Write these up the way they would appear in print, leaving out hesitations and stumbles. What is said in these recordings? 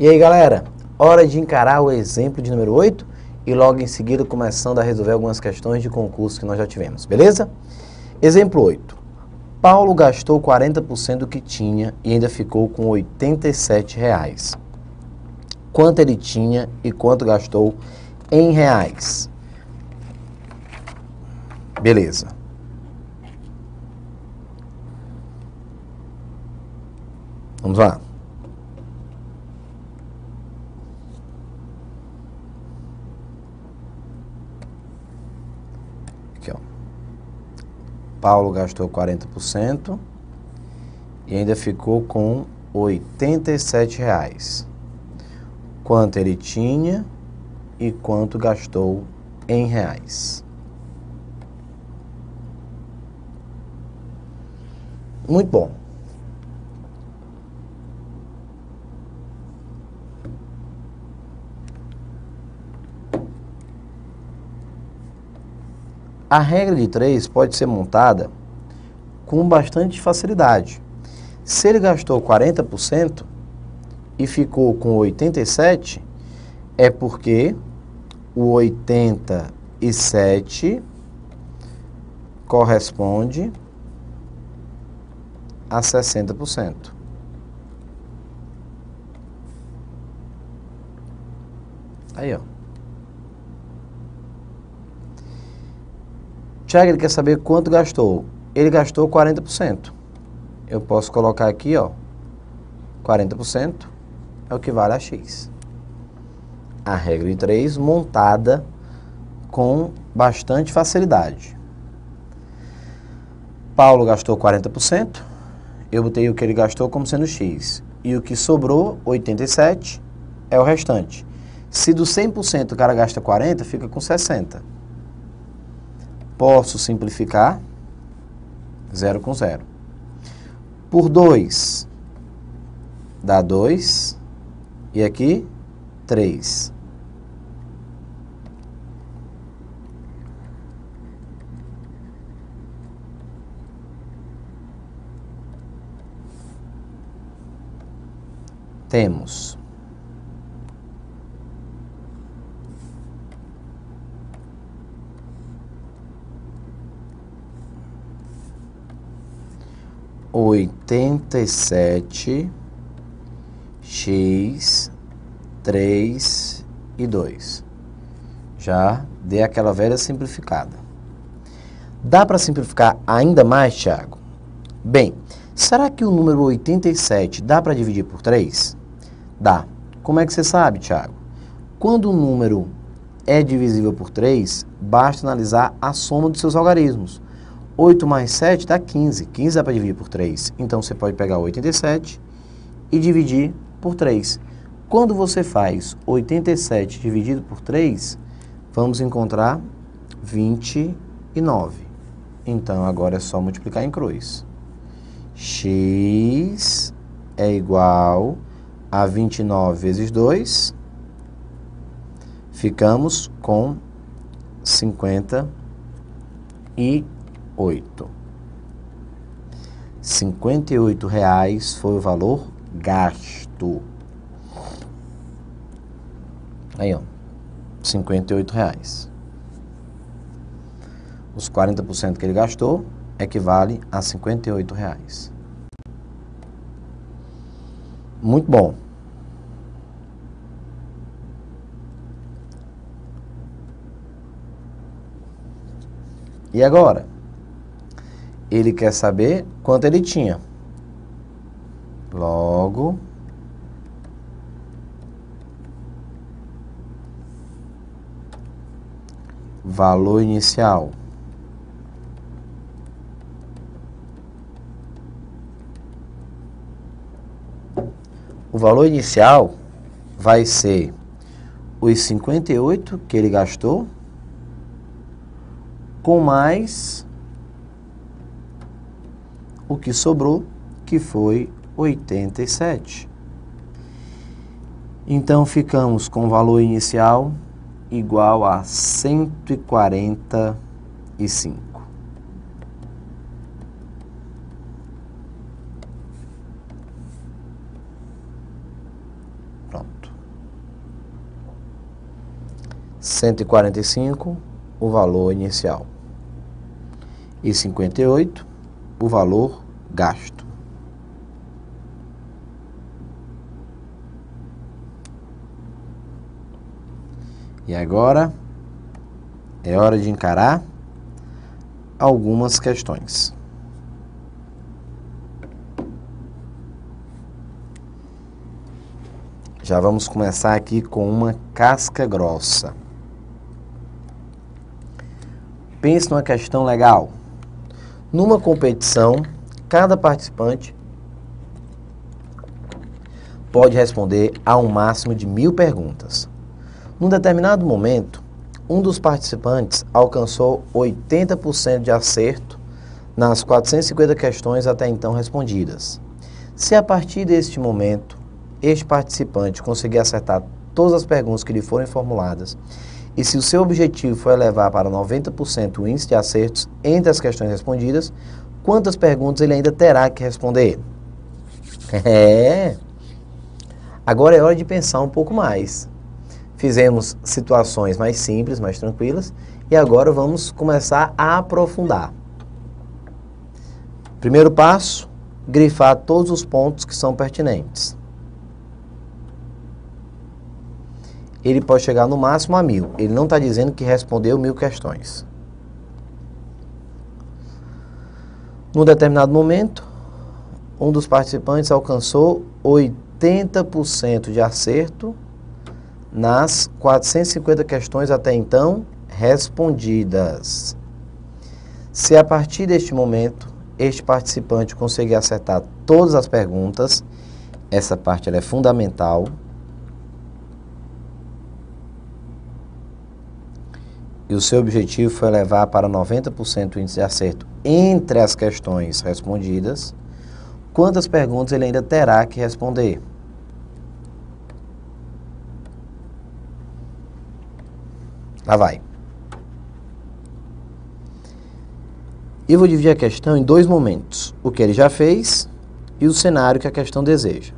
E aí, galera, hora de encarar o exemplo de número 8 e logo em seguida começando a resolver algumas questões de concurso que nós já tivemos, beleza? Exemplo 8. Paulo gastou 40% do que tinha e ainda ficou com R$ 87. Quanto ele tinha e quanto gastou em reais? Beleza. Vamos lá. Aqui, ó. Paulo gastou 40% e ainda ficou com R$ 87. Quanto ele tinha e quanto gastou em reais? Muito bom. A regra de 3 pode ser montada com bastante facilidade. Se ele gastou 40% e ficou com 87, é porque o 87 corresponde a 60%. Aí, ó. Tiago, ele quer saber quanto gastou. Ele gastou 40%. Eu posso colocar aqui, ó, 40% é o que vale a X. A regra de 3 montada com bastante facilidade. Paulo gastou 40%. Eu botei o que ele gastou como sendo X. E o que sobrou, 87, é o restante. Se do 100% o cara gasta 40, fica com 60. Posso simplificar, 0 com 0. Por 2, dá 2, e aqui, 3. Temos (87, x, 3 e 2). Já dei aquela velha simplificada. Dá para simplificar ainda mais, Thiago? Bem, será que o número 87 dá para dividir por 3? Dá. Como é que você sabe, Thiago? Quando o número é divisível por 3, basta analisar a soma dos seus algarismos. 8 mais 7 dá 15. 15 dá para dividir por 3. Então, você pode pegar 87 e dividir por 3. Quando você faz 87 dividido por 3, vamos encontrar 29. Então, agora é só multiplicar em cruz. X é igual a 29 vezes 2. Ficamos com 58. R$ 58 foi o valor gasto. Aí, ó, R$ 58. Os 40% que ele gastou equivale a R$ 58. Muito bom. E agora? Ele quer saber quanto ele tinha. Logo, valor inicial. O valor inicial vai ser os 58 que ele gastou, com mais o que sobrou, que foi 87. Então, ficamos com o valor inicial igual a 145. Pronto. 145, o valor inicial. E 58, o valor gasto. E agora é hora de encarar algumas questões. Já vamos começar aqui com uma casca grossa. Pense numa questão legal. Numa competição, cada participante pode responder a um máximo de 1000 perguntas. Num determinado momento, um dos participantes alcançou 80% de acerto nas 450 questões até então respondidas. Se a partir deste momento, este participante conseguir acertar todas as perguntas que lhe forem formuladas, e se o seu objetivo for elevar para 90% o índice de acertos entre as questões respondidas, quantas perguntas ele ainda terá que responder? Agora é hora de pensar um pouco mais. Fizemos situações mais simples, mais tranquilas, e agora vamos começar a aprofundar. Primeiro passo, grifar todos os pontos que são pertinentes. Ele pode chegar no máximo a 1000. Ele não está dizendo que respondeu 1000 questões. Num determinado momento, um dos participantes alcançou 80% de acerto nas 450 questões até então respondidas. Se a partir deste momento, este participante conseguir acertar todas as perguntas, essa parte ela é fundamental, e o seu objetivo foi levar para 90% o índice de acerto entre as questões respondidas, quantas perguntas ele ainda terá que responder? Lá vai. Eu vou dividir a questão em dois momentos. O que ele já fez e o cenário que a questão deseja.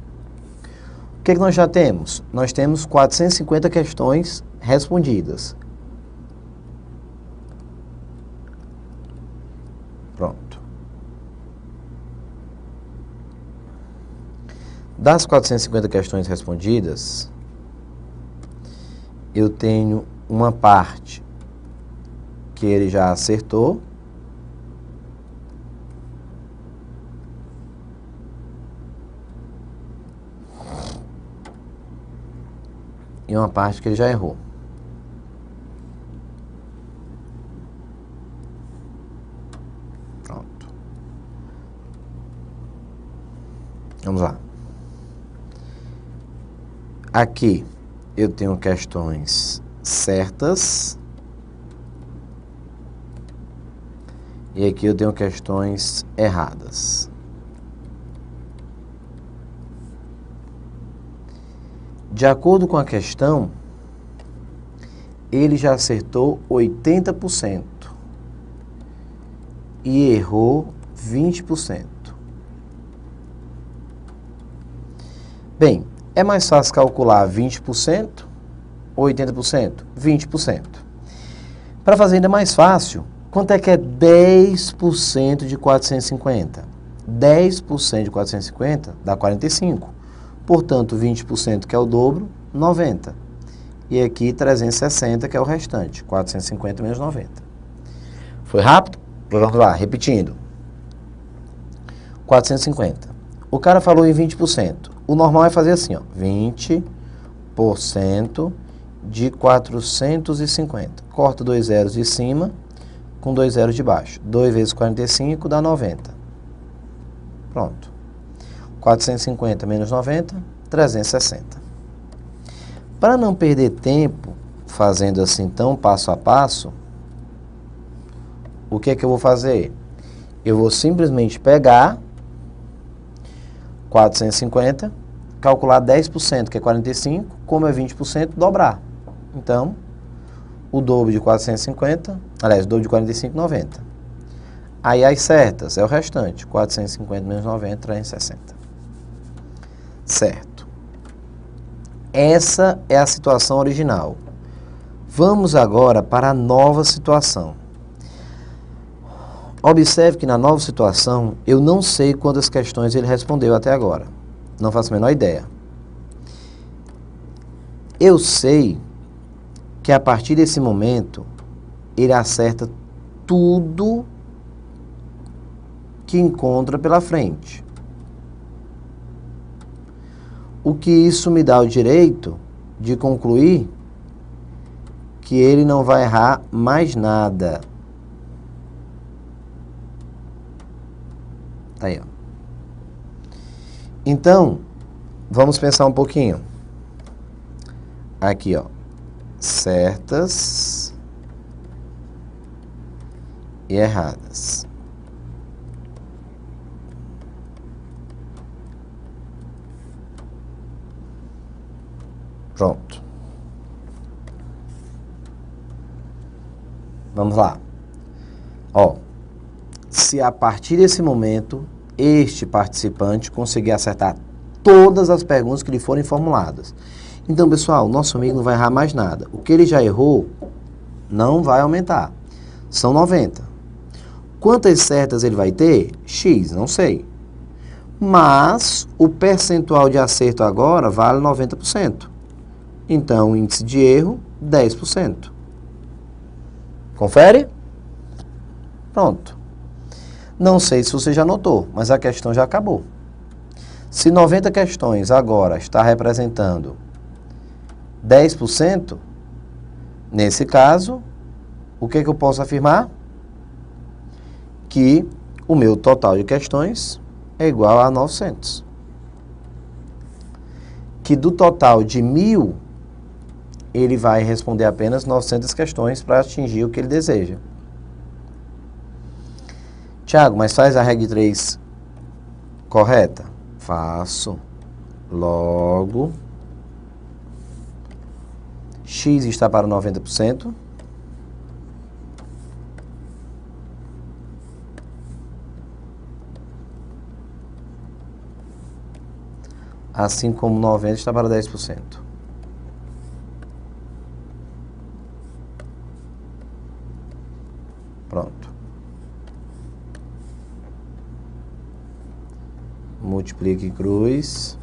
O que nós já temos? Nós temos 450 questões respondidas. Pronto. Das 450 questões respondidas, eu tenho uma parte que ele já acertou e uma parte que ele já errou. Pronto. Vamos lá. Aqui eu tenho questões certas e aqui eu tenho questões erradas. De acordo com a questão, ele já acertou 80% e errou 20%. Bem, é mais fácil calcular 20% ou 80%? 20%. Para fazer ainda mais fácil, quanto é que é 10% de 450? 10% de 450 dá 45. Portanto, 20%, que é o dobro, 90. E aqui 360, que é o restante, 450 menos 90. Foi rápido? Vamos lá, repetindo. 450. O cara falou em 20%. O normal é fazer assim, ó, 20% de 450. Corta 2 zeros de cima com 2 zeros de baixo. 2 vezes 45 dá 90. Pronto. 450 menos 90, 360. Para não perder tempo fazendo assim tão passo a passo, o que é que eu vou fazer? Eu vou simplesmente pegar 450, calcular 10%, que é 45, como é 20%, dobrar. Então, o dobro de 450, aliás, o dobro de 45, 90. Aí as certas é o restante, 450 menos 90, 360. Certo. Essa é a situação original. Vamos agora para a nova situação. Observe que na nova situação, eu não sei quantas questões ele respondeu até agora. Não faço a menor ideia. Eu sei que a partir desse momento, ele acerta tudo que encontra pela frente. O que isso me dá o direito de concluir que ele não vai errar mais nada. Tá aí, ó. Então, vamos pensar um pouquinho. Aqui, ó. Certas e erradas. Pronto. Vamos lá. Ó, se a partir desse momento este participante conseguir acertar todas as perguntas que lhe forem formuladas. Então, pessoal, nosso amigo não vai errar mais nada. O que ele já errou não vai aumentar. São 90. Quantas certas ele vai ter? X, não sei. Mas o percentual de acerto agora vale 90%. Então, o índice de erro, 10%. Confere? Pronto. Não sei se você já notou, mas a questão já acabou. Se 90 questões agora está representando 10%, nesse caso, o que eu posso afirmar? Que o meu total de questões é igual a 900. Que do total de 1.000, ele vai responder apenas 900 questões para atingir o que ele deseja. Tiago, mas faz a regra 3 correta? Faço. Logo, X está para 90%. Assim como 90 está para 10%. Pronto. Multiplique cruz.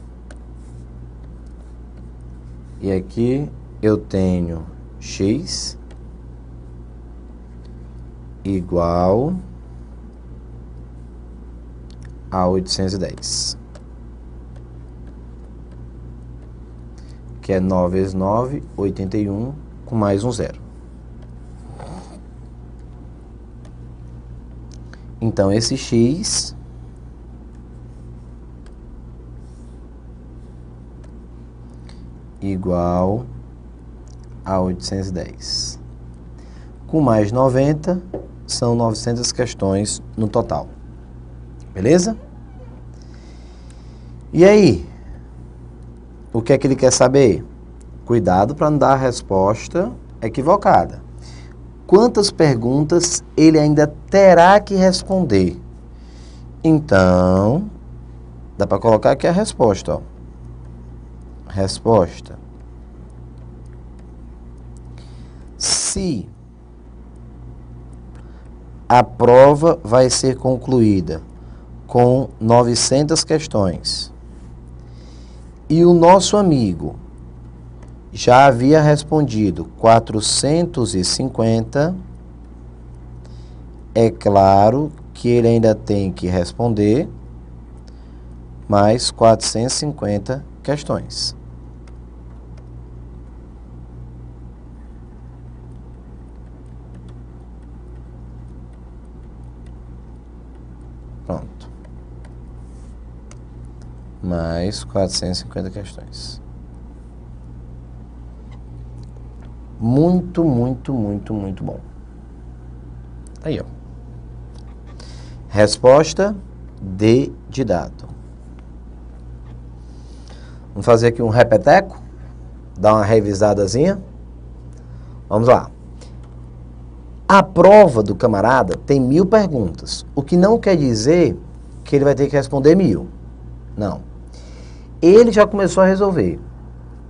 E aqui eu tenho X igual a 810. Que é 9 vezes 9, 81, com mais um zero. Então, esse X igual a 810. Com mais 90, são 900 questões no total. Beleza? E aí? O que é que ele quer saber? Cuidado para não dar a resposta equivocada. Quantas perguntas ele ainda terá que responder? Então, dá para colocar aqui a resposta, ó. Resposta. Se a prova vai ser concluída com 900 questões e o nosso amigo já havia respondido 450, é claro que ele ainda tem que responder mais 450 questões. Pronto. Mais 450 questões. Muito, muito, muito, muito bom. Aí, ó. Resposta D de dado. Vamos fazer aqui um repeteco? Dar uma revisadazinha? Vamos lá. A prova do camarada tem 1000 perguntas. O que não quer dizer que ele vai ter que responder 1000. Não. Ele já começou a resolver.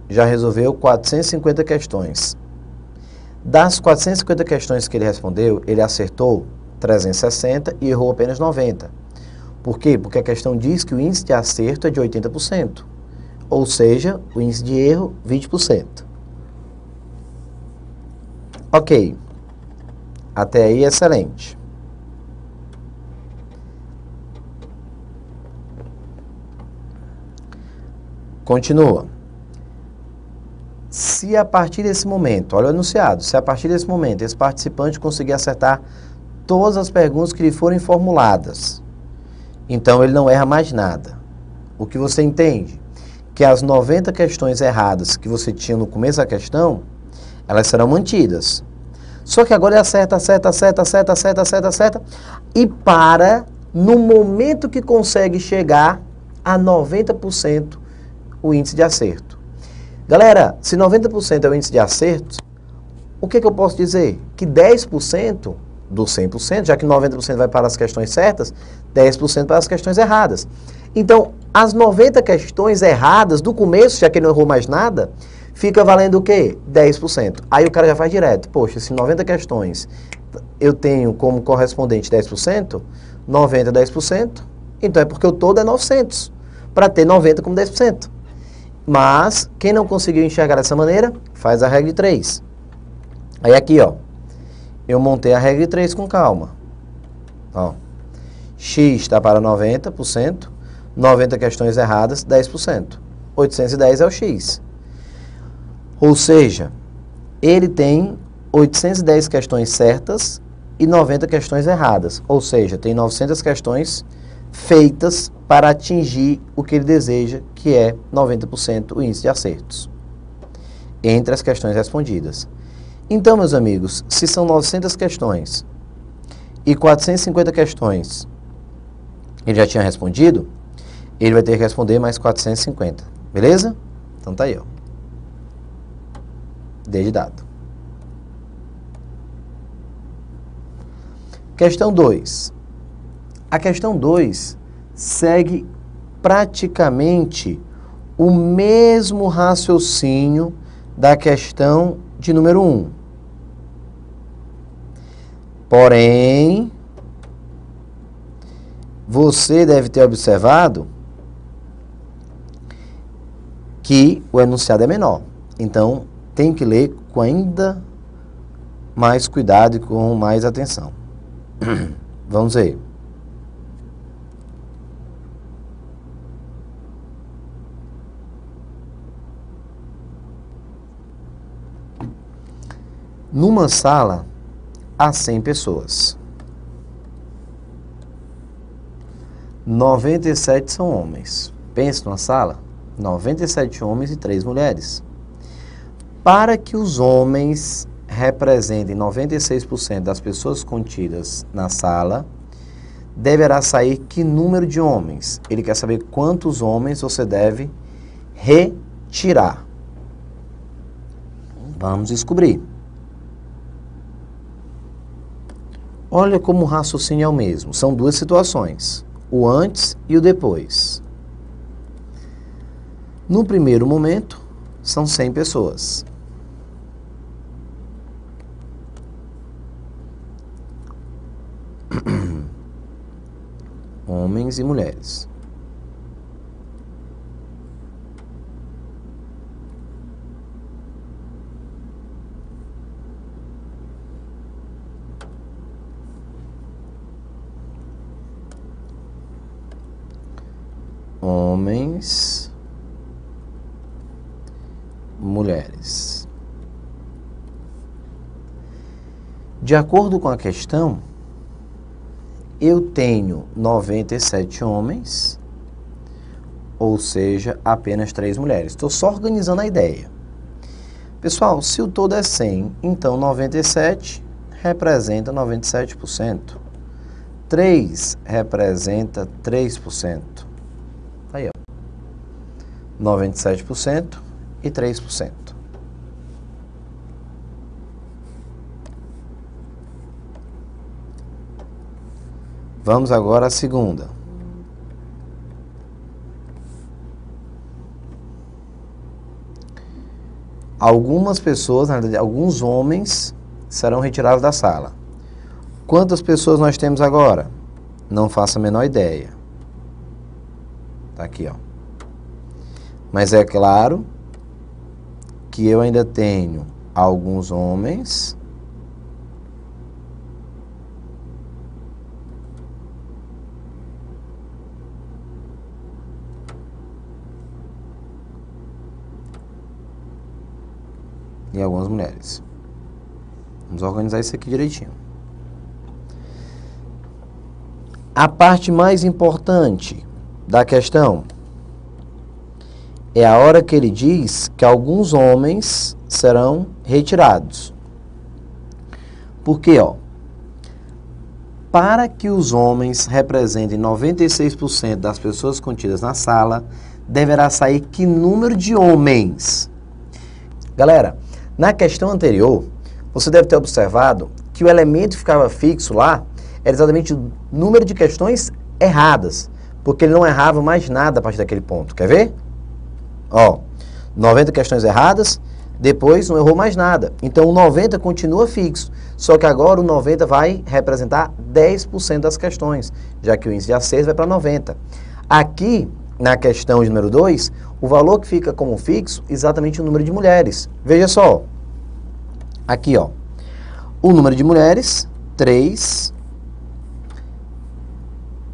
Já resolveu 450 questões. Das 450 questões que ele respondeu, ele acertou 360 e errou apenas 90. Por quê? Porque a questão diz que o índice de acerto é de 80%. Ou seja, o índice de erro, 20%. Ok. Até aí, excelente. Continua. Se a partir desse momento, olha o enunciado, se a partir desse momento esse participante conseguir acertar todas as perguntas que lhe forem formuladas, então ele não erra mais nada. O que você entende? Que as 90 questões erradas que você tinha no começo da questão, elas serão mantidas. Só que agora ele acerta, e para no momento que consegue chegar a 90% o índice de acerto. Galera, se 90% é o índice de acertos, o que eu posso dizer? Que 10% do 100%, já que 90% vai para as questões certas, 10% para as questões erradas. Então, as 90 questões erradas do começo, já que ele não errou mais nada, fica valendo o quê? 10%. Aí o cara já faz direto. Poxa, se 90 questões eu tenho como correspondente 10%, 90 é 10%, então é porque o todo é 900, para ter 90 como 10%. Mas, quem não conseguiu enxergar dessa maneira, faz a regra de 3. Aí aqui, ó, eu montei a regra de 3 com calma. Ó, x está para 90%, 90 questões erradas, 10%. 810 é o x. Ou seja, ele tem 810 questões certas e 90 questões erradas. Ou seja, tem 900 questões feitas para atingir o que ele deseja, que é 90% o índice de acertos entre as questões respondidas. Então, meus amigos, se são 900 questões e 450 questões ele já tinha respondido, ele vai ter que responder mais 450, beleza? Então tá aí, ó. D de dado. Questão 2. A questão 2 segue praticamente o mesmo raciocínio da questão de número 1. Porém, você deve ter observado que o enunciado é menor. Então, tem que ler com ainda mais cuidado e com mais atenção. Vamos ver. Numa sala, há 100 pessoas. 97 são homens. Pense numa sala, 97 homens e 3 mulheres. Para que os homens representem 96% das pessoas contidas na sala, deverá sair que número de homens? Ele quer saber quantos homens você deve retirar. Vamos descobrir. Olha como o raciocínio é o mesmo. São duas situações, o antes e o depois. No primeiro momento, são 100 pessoas. Homens e mulheres. Homens, mulheres. De acordo com a questão, eu tenho 97 homens, ou seja, apenas 3 mulheres. Estou só organizando a ideia. Pessoal, se o todo é 100, então 97 representa 97%. 3 representa 3%. Aí, ó. 97% e 3%. Vamos agora à segunda. Algumas pessoas, na verdade, alguns homens serão retirados da sala. Quantas pessoas nós temos agora? Não faço a menor ideia. Tá aqui, ó. Mas é claro que eu ainda tenho alguns homens e algumas mulheres. Vamos organizar isso aqui direitinho. A parte mais importante da questão é a hora que ele diz que alguns homens serão retirados. Porque, ó, para que os homens representem 96% das pessoas contidas na sala, deverá sair que número de homens? Galera, na questão anterior, você deve ter observado que o elemento que ficava fixo lá era exatamente o número de questões erradas, porque ele não errava mais nada a partir daquele ponto. Quer ver? Ó, 90 questões erradas, depois não errou mais nada. Então o 90 continua fixo, só que agora o 90 vai representar 10% das questões, já que o índice de acerto vai para 90. Aqui, na questão de número 2, o valor que fica como fixo, exatamente o número de mulheres. Veja só, aqui, ó, o número de mulheres, 3,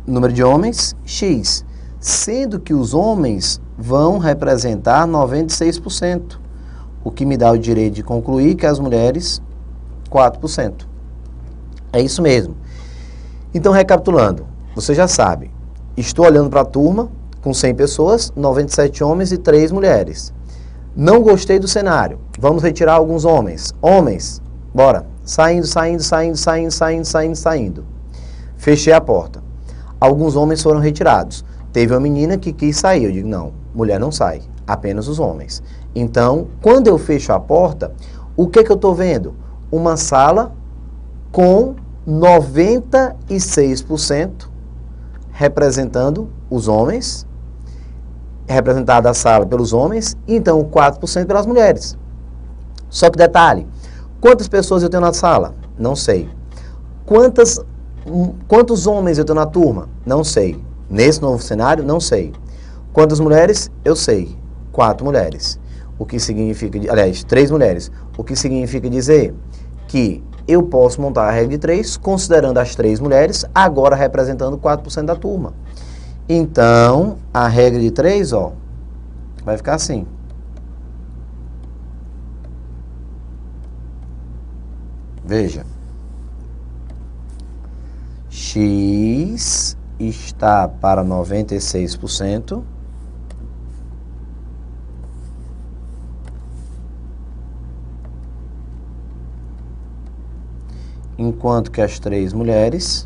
número de homens, X, sendo que os homens vão representar 96%, o que me dá o direito de concluir que as mulheres, 4%. É isso mesmo. Então, recapitulando, você já sabe, estou olhando para a turma, com 100 pessoas, 97 homens e 3 mulheres. Não gostei do cenário, vamos retirar alguns homens. Homens, bora, saindo. Fechei a porta. Alguns homens foram retirados. Teve uma menina que quis sair. Eu digo, não, mulher não sai, apenas os homens. Então, quando eu fecho a porta, o que eu estou vendo? Uma sala com 96% representando os homens, representada a sala pelos homens, e então 4% pelas mulheres. Só que detalhe, quantas pessoas eu tenho na sala? Não sei. Quantos homens eu tenho na turma? Não sei. Nesse novo cenário, não sei. Quantas mulheres? Eu sei. 4 mulheres. O que significa, aliás, 3 mulheres. O que significa dizer que eu posso montar a regra de 3, considerando as 3 mulheres, agora representando 4% da turma. Então, a regra de 3, ó, vai ficar assim. Veja. X está para 96%. Enquanto que as 3 mulheres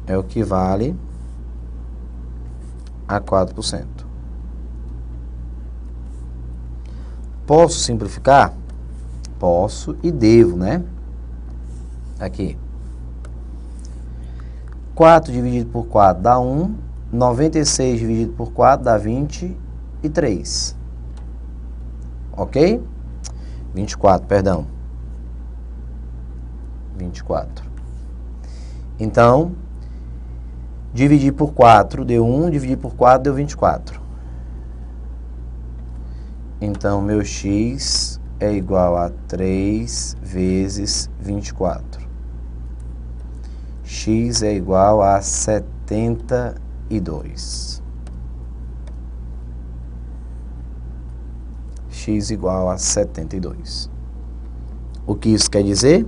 é o que vale a 4%. Posso simplificar? Posso e devo, né? Aqui. 4 dividido por 4 dá 1. 96 dividido por 4 dá 23. Ok? 24, perdão. 24. Então, dividir por 4 deu 1, dividir por 4 deu 24. Então, meu x é igual a 3 vezes 24. X é igual a 72. X igual a 72. O que isso quer dizer?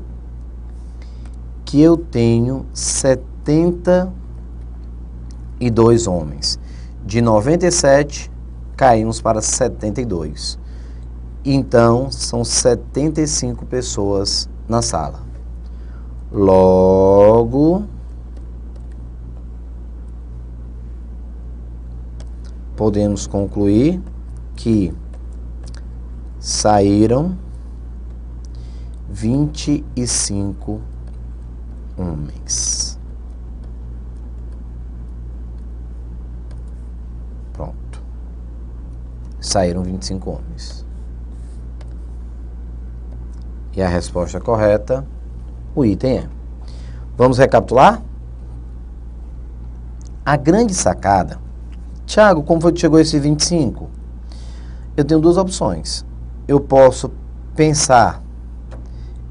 Que eu tenho 72 homens. De 97, caímos para 72. Então, são 75 pessoas na sala. Logo, podemos concluir que saíram 25 homens. Pronto. Saíram 25 homens. E a resposta correta, o item E. Vamos recapitular? A grande sacada... Tiago, como foi que chegou esse 25? Eu tenho duas opções. Eu posso pensar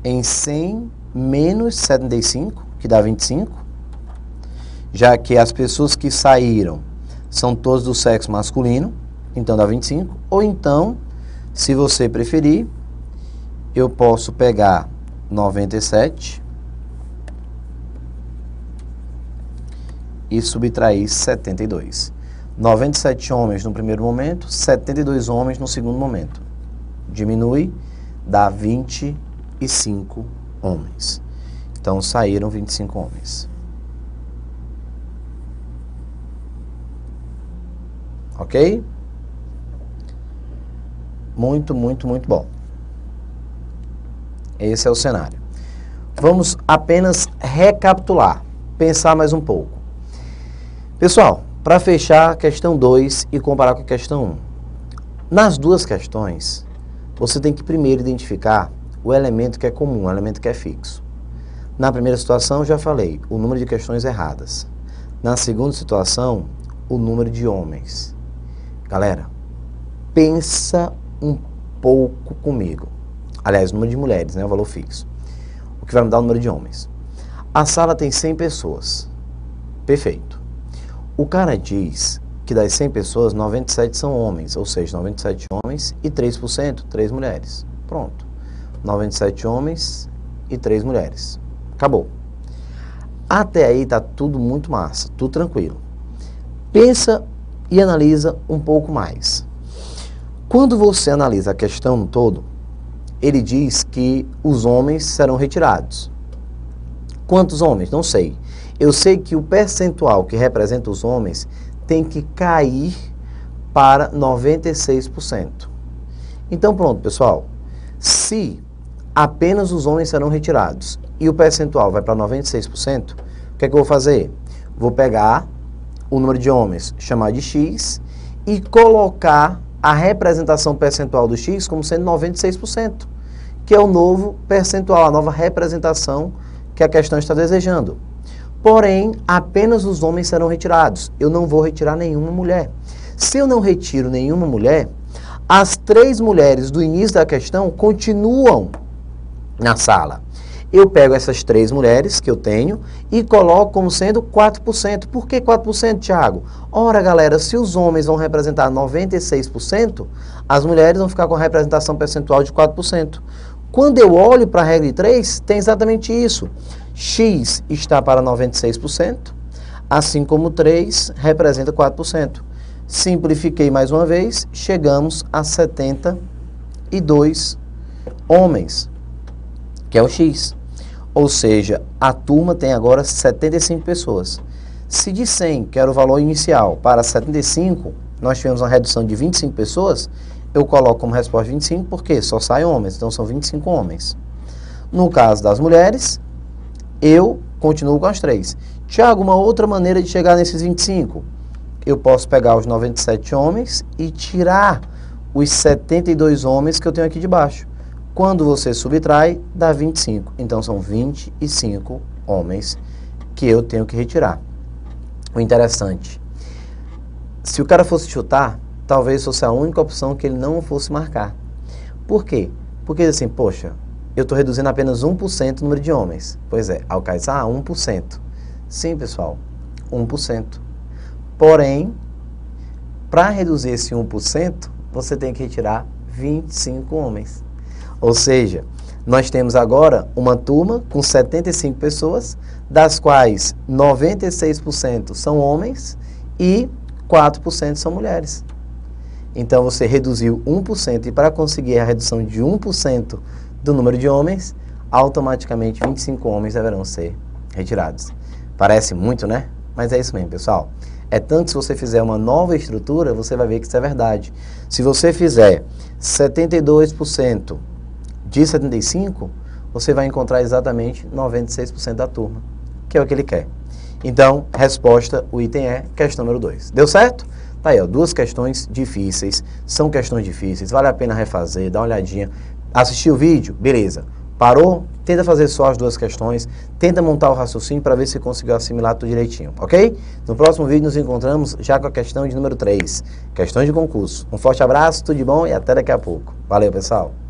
em 100 menos 75, que dá 25, já que as pessoas que saíram são todas do sexo masculino, então dá 25. Ou então, se você preferir, eu posso pegar 97 e subtrair 72. 97 homens no primeiro momento, 72 homens no segundo momento. Diminui, dá 25 homens. Então, saíram 25 homens. Ok? Muito, muito, muito bom. Esse é o cenário. Vamos apenas recapitular, pensar mais um pouco. Pessoal, para fechar a questão 2 e comparar com a questão 1. Nas duas questões, você tem que primeiro identificar o elemento que é comum, o elemento que é fixo. Na primeira situação, já falei, o número de questões erradas. Na segunda situação, o número de homens. Galera, pensa um pouco comigo. Aliás, o número de mulheres, né, o valor fixo. O que vai mudar o número de homens. A sala tem 100 pessoas. Perfeito. O cara diz que das 100 pessoas, 97 são homens, ou seja, 97 homens e 3%, 3 mulheres. Pronto. 97 homens e 3 mulheres. Acabou. Até aí tá tudo muito massa, tudo tranquilo. Pensa e analisa um pouco mais. Quando você analisa a questão no todo, ele diz que os homens serão retirados. Quantos homens? Não sei. Eu sei que o percentual que representa os homens tem que cair para 96%. Então, pronto, pessoal. Se apenas os homens serão retirados e o percentual vai para 96%, o que é que eu vou fazer? Vou pegar o número de homens, chamar de X, e colocar a representação percentual do X como sendo 96%, que é o novo percentual, a nova representação que a questão está desejando. Porém, apenas os homens serão retirados. Eu não vou retirar nenhuma mulher. Se eu não retiro nenhuma mulher, as 3 mulheres do início da questão continuam na sala. Eu pego essas 3 mulheres que eu tenho e coloco como sendo 4%. Por que 4%, Thiago? Ora, galera, se os homens vão representar 96%, as mulheres vão ficar com a representação percentual de 4%. Quando eu olho para a regra de 3, tem exatamente isso. X está para 96%, assim como 3 representa 4%. Simplifiquei mais uma vez, chegamos a 72 homens, que é o X. Ou seja, a turma tem agora 75 pessoas. Se de 100, que era o valor inicial, para 75, nós tivemos uma redução de 25 pessoas, eu coloco como resposta 25, porque só saem homens, então são 25 homens. No caso das mulheres, eu continuo com as 3. Tiago, uma outra maneira de chegar nesses 25? Eu posso pegar os 97 homens e tirar os 72 homens que eu tenho aqui de baixo. Quando você subtrai, dá 25. Então, são 25 homens que eu tenho que retirar. O interessante, se o cara fosse chutar, talvez fosse a única opção que ele não fosse marcar. Por quê? Porque assim, poxa, eu estou reduzindo apenas 1% o número de homens. Pois é, ao cair, 1%. Sim, pessoal, 1%. Porém, para reduzir esse 1%, você tem que retirar 25 homens. Ou seja, nós temos agora uma turma com 75 pessoas, das quais 96% são homens e 4% são mulheres. Então, você reduziu 1% e para conseguir a redução de 1% do número de homens, automaticamente 25 homens deverão ser retirados. Parece muito, né? Mas é isso mesmo, pessoal. É tanto que se você fizer uma nova estrutura, você vai ver que isso é verdade. Se você fizer 72% de 75, você vai encontrar exatamente 96% da turma, que é o que ele quer. Então, resposta, o item é questão número 2. Deu certo? Tá aí, ó, 2 questões difíceis, são questões difíceis, vale a pena refazer, dar uma olhadinha. Assistiu o vídeo? Beleza. Parou? Tenta fazer só as duas questões, tenta montar o raciocínio para ver se conseguiu assimilar tudo direitinho, ok? No próximo vídeo nos encontramos já com a questão de número 3, questões de concurso. Um forte abraço, tudo de bom e até daqui a pouco. Valeu, pessoal!